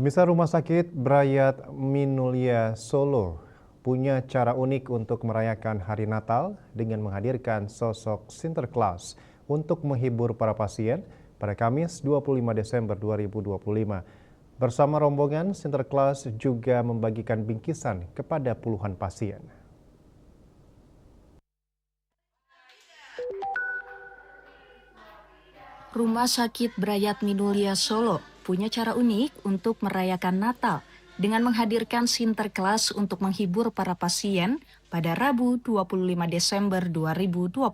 Pemirsa, Rumah Sakit Brayat Minulya Solo punya cara unik untuk merayakan hari Natal dengan menghadirkan sosok Sinterklas untuk menghibur para pasien pada Kamis 25 Desember 2025. Bersama rombongan, Sinterklas juga membagikan bingkisan kepada puluhan pasien. Rumah Sakit Brayat Minulya Solo punya cara unik untuk merayakan Natal dengan menghadirkan Sinterklas untuk menghibur para pasien pada Rabu 25 Desember 2025.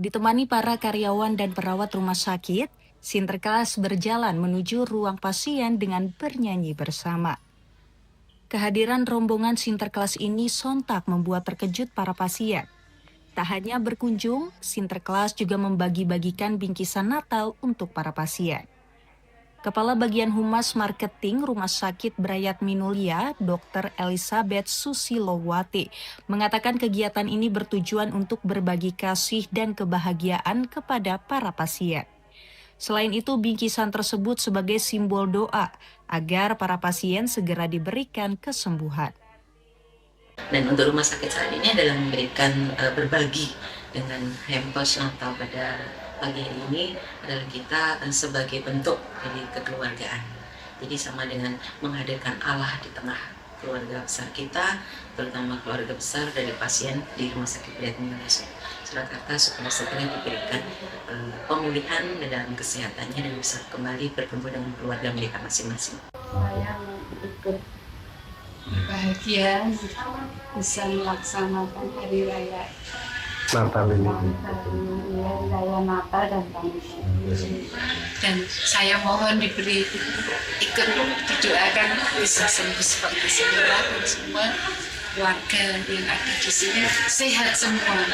Ditemani para karyawan dan perawat rumah sakit, Sinterklas berjalan menuju ruang pasien dengan bernyanyi bersama. Kehadiran rombongan Sinterklas ini sontak membuat terkejut para pasien. Tak hanya berkunjung, Sinterklas juga membagi-bagikan bingkisan Natal untuk para pasien. Kepala Bagian Humas Marketing Rumah Sakit Brayat Minulya, Dr. Elizabeth Susilowati, mengatakan kegiatan ini bertujuan untuk berbagi kasih dan kebahagiaan kepada para pasien. Selain itu, bingkisan tersebut sebagai simbol doa agar para pasien segera diberikan kesembuhan. Dan untuk rumah sakit saat ini adalah memberikan berbagi dengan hampers Natal pada pagi hari ini adalah kita sebagai bentuk dari kekeluargaan. Jadi sama dengan menghadirkan Allah di tengah keluarga besar kita, terutama keluarga besar dari pasien di Rumah Sakit Brayat Minulya Surakarta supaya segera diberikan pemulihan dalam kesehatannya dan bisa kembali berkumpul dengan keluarga mereka masing-masing. Saya ikut bahagia bisa melaksanakan hari raya Natal ini. hari raya Natal dan tahun baru. Dan saya mohon diberi ikut didoakan bisa sembuh seperti semula dan semua warga yang ada di sini sehat semua.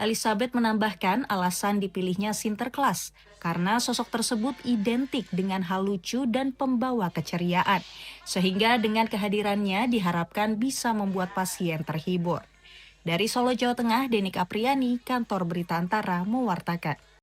Elizabeth menambahkan alasan dipilihnya Sinterklas karena sosok tersebut identik dengan hal lucu dan pembawa keceriaan, sehingga dengan kehadirannya diharapkan bisa membuat pasien terhibur. Dari Solo, Jawa Tengah, Denik Apriani, Kantor Berita Antara, mewartakan.